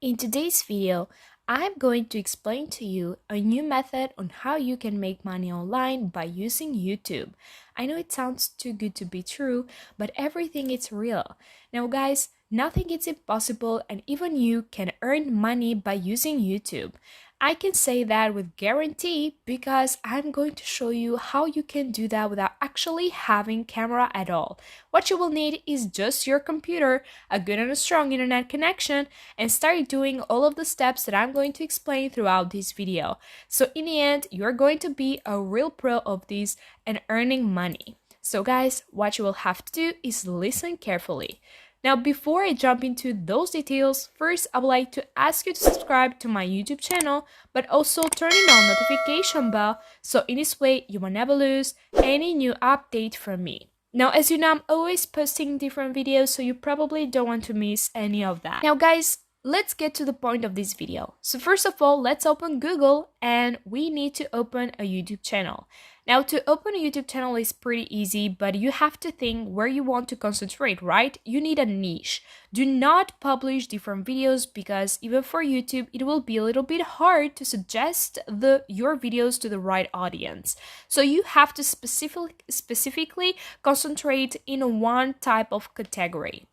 In today's video, I'm going to explain to you a new method on how you can make money online by using YouTube. I know it sounds too good to be true, but everything is real. Now guys, nothing is impossible and even you can earn money by using YouTube. I can say that with guarantee because I'm going to show you how you can do that without actually having camera at all. What you will need is just your computer, a good and a strong internet connection, and start doing all of the steps that I'm going to explain throughout this video. So in the end, you're going to be a real pro of this and earning money. So guys, what you will have to do is listen carefully. Now, before I jump into those details, first I would like to ask you to subscribe to my YouTube channel, but also turning on notification bell so in this way you will never lose any new update from me. Now, as you know, I'm always posting different videos, so you probably don't want to miss any of that. Now, guys, let's get to the point of this video. So first of all, let's open Google and we need to open a YouTube channel. Now, to open a YouTube channel is pretty easy, but you have to think where you want to concentrate, right? You need a niche. Do not publish different videos because even for YouTube, it will be a little bit hard to suggest your videos to the right audience. So you have to specifically concentrate in one type of category.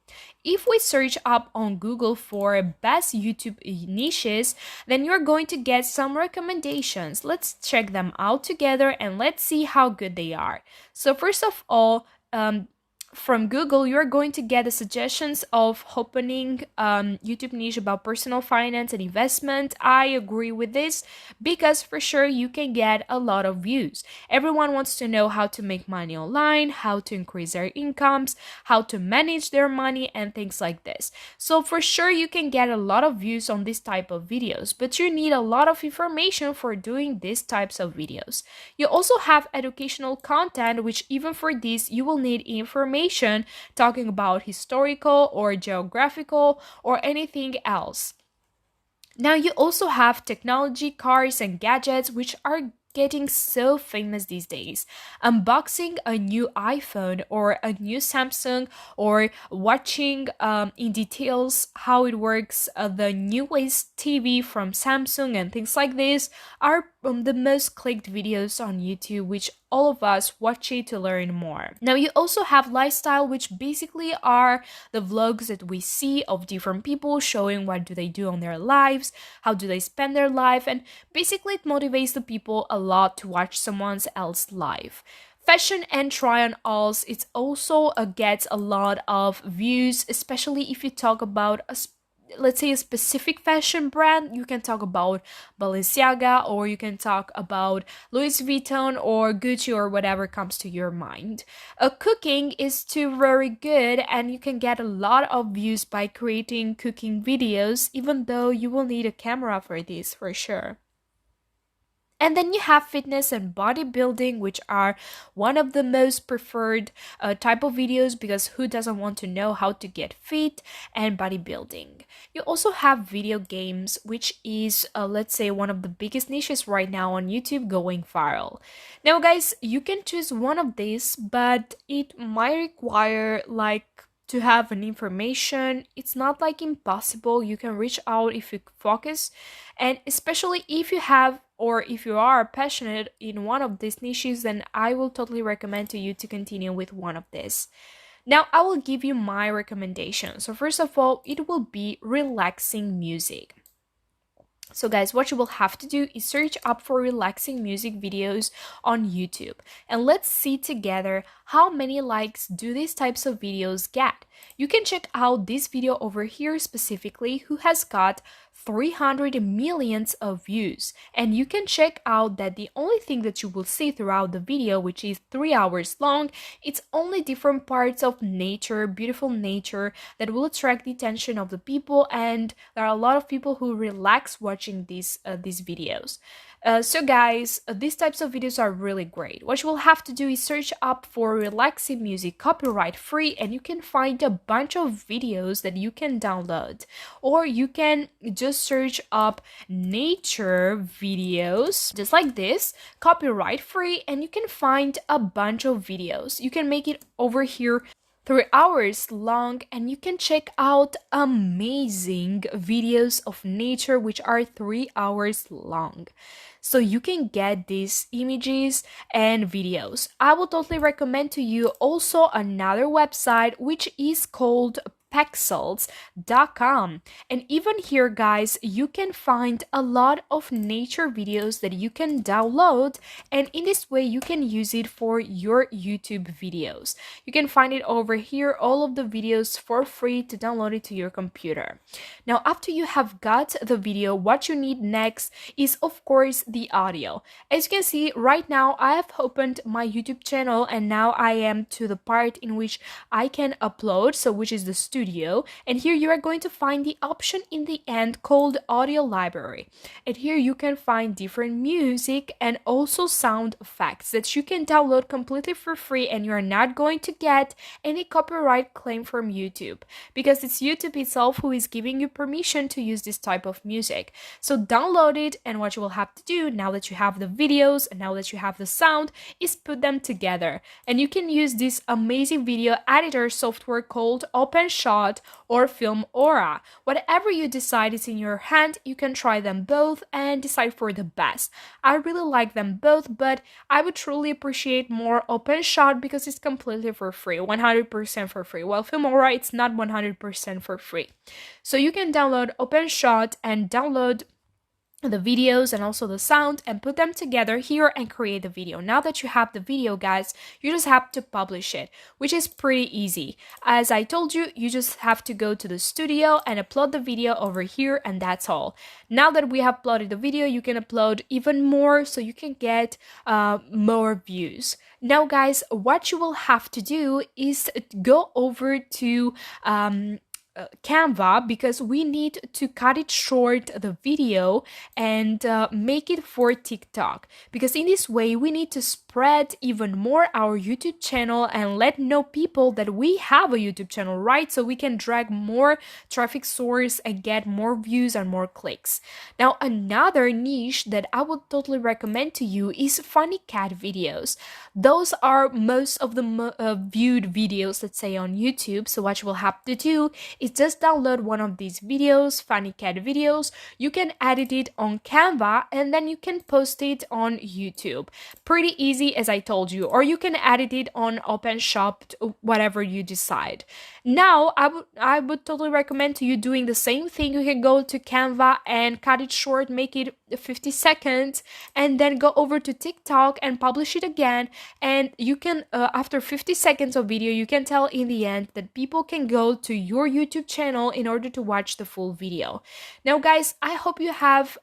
If we search up on Google for best YouTube niches, then you're going to get some recommendations. Let's check them out together and let's see how good they are. So first of all, from Google, you're going to get the suggestions of opening YouTube niche about personal finance and investment. I agree with this because for sure you can get a lot of views. Everyone wants to know how to make money online, how to increase their incomes, how to manage their money, and things like this. So for sure you can get a lot of views on this type of videos, but you need a lot of information for doing these types of videos. You also have educational content, which even for this you will need information talking about historical or geographical or anything else. Now you also have technology, cars and gadgets, which are getting so famous these days. Unboxing a new iPhone or a new Samsung, or watching in details how it works the newest TV from Samsung and things like this are the most clicked videos on YouTube, which all of us watch it to learn more. Now you also have lifestyle, which basically are the vlogs that we see of different people showing what do they do on their lives, how do they spend their life, and basically it motivates the people a lot to watch someone else's life. Fashion and try-on-alls, it also gets a lot of views, especially if you talk about let's say a specific fashion brand. You can talk about Balenciaga, or you can talk about Louis Vuitton or Gucci or whatever comes to your mind. Cooking is too very good and you can get a lot of views by creating cooking videos, even though you will need a camera for this for sure. And then you have fitness and bodybuilding, which are one of the most preferred type of videos because who doesn't want to know how to get fit and bodybuilding. You also have video games, which is, let's say, one of the biggest niches right now on YouTube going viral. Now, guys, you can choose one of these, but it might require to have an information. It's not like impossible. You can reach out if you focus, and especially if you have or if you are passionate in one of these niches, then I will totally recommend to you to continue with one of these. Now I will give you my recommendation. So first of all, it will be relaxing music. So guys, what you will have to do is search up for relaxing music videos on YouTube, and let's see together how many likes do these types of videos get. You can check out this video over here specifically, who has got 300 millions of views, and you can check out that the only thing that you will see throughout the video, which is 3 hours long, it's only different parts of nature, beautiful nature, that will attract the attention of the people, and there are a lot of people who relax watching these videos. So guys, these types of videos are really great. What you will have to do is search up for relaxing music, copyright free, and you can find a bunch of videos that you can download. Or you can just search up nature videos, just like this, copyright free, and you can find a bunch of videos. You can make it over here 3 hours long, and you can check out amazing videos of nature which are 3 hours long. So you can get these images and videos. I would totally recommend to you also another website which is called pexels.com. And even here, guys, you can find a lot of nature videos that you can download, and in this way you can use it for your YouTube videos. You can find it over here, all of the videos for free to download it to your computer. Now, after you have got the video, what you need next is, of course, the audio. As you can see right now, I have opened my YouTube channel, and now I am to the part in which I can upload, so which is the studio. And here you are going to find the option in the end called audio library. And here you can find different music and also sound effects that you can download completely for free, and you're not going to get any copyright claim from YouTube, because it's YouTube itself who is giving you permission to use this type of music. So download it, and what you will have to do now that you have the videos and now that you have the sound is put them together. And you can use this amazing video editor software called OpenShot or Film Aura. Whatever you decide is in your hand, you can try them both and decide for the best. I really like them both, but I would truly appreciate more OpenShot because it's completely for free, 100% for free. Well, Film Aura, it's not 100% for free. So you can download OpenShot and download the videos and also the sound and put them together here and create the video. Now that you have the video, guys, you just have to publish it, which is pretty easy. As I told you, you just have to go to the studio and upload the video over here, and that's all. Now that we have uploaded the video, you can upload even more so you can get more views. Now, guys, what you will have to do is go over to Canva, because we need to cut it short, the video, and make it for TikTok, because in this way we need to spread even more our YouTube channel and let know people that we have a YouTube channel, right? So we can drag more traffic source and get more views and more clicks. Now, another niche that I would totally recommend to you is funny cat videos. Those are most of the viewed videos, let's say, on YouTube. So what you will have to do is just download one of these videos, funny cat videos. You can edit it on Canva and then you can post it on YouTube. Pretty easy, as I told you, or you can edit it on OpenShop, whatever you decide. Now, I would totally recommend to you doing the same thing. You can go to Canva and cut it short, make it 50 seconds, and then go over to TikTok and publish it again. And you can, after 50 seconds of video, you can tell in the end that people can go to your YouTube channel in order to watch the full video. Now, guys, I hope you have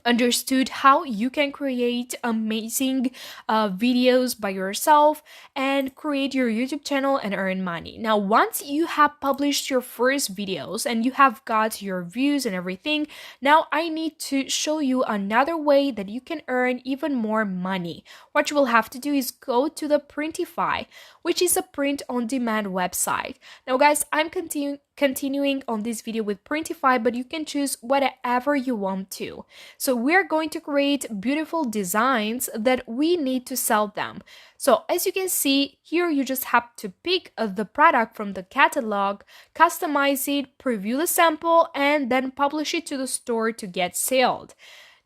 understood how you can create amazing videos by yourself and create your YouTube channel and earn money. Now, once you have published your first videos and you have got your views and everything, now I need to show you another way that you can earn even more money. What you will have to do is go to the Printify, which is a print-on-demand website. Now, guys, I'm continuing on this video with Printify, but you can choose whatever you want to. So we're going to create beautiful designs that we need to sell them. So as you can see here, you just have to pick the product from the catalog, customize it, preview the sample, and then publish it to the store to get sold.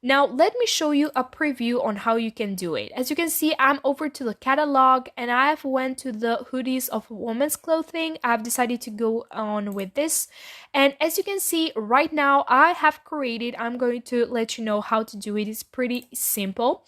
Now, let me show you a preview on how you can do it. As you can see, I'm over to the catalog and I have went to the hoodies of women's clothing. I've decided to go on with this. And as you can see right now, I have created, I'm going to let you know how to do it. It's pretty simple.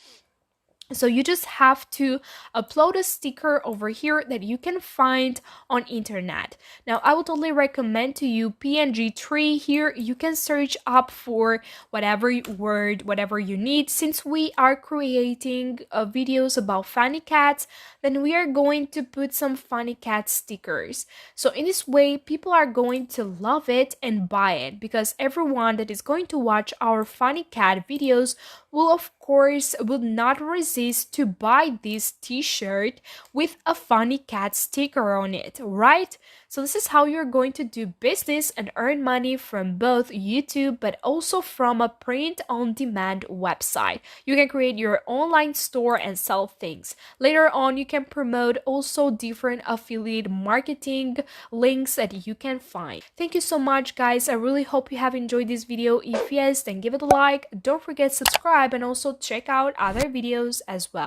So you just have to upload a sticker over here that you can find on internet. Now, I would totally recommend to you PNG tree. Here you can search up for whatever word, whatever you need. Since we are creating videos about funny cats, then we are going to put some funny cat stickers. So in this way, people are going to love it and buy it, because everyone that is going to watch our funny cat videos will, of course, will not resist to buy this t-shirt with a funny cat sticker on it, right? So this is how you're going to do business and earn money from both YouTube but also from a print-on-demand website. You can create your online store and sell things. Later on, you can promote also different affiliate marketing links that you can find. Thank you so much, guys. I really hope you have enjoyed this video. If yes, then give it a like. Don't forget to subscribe and also check out other videos as well.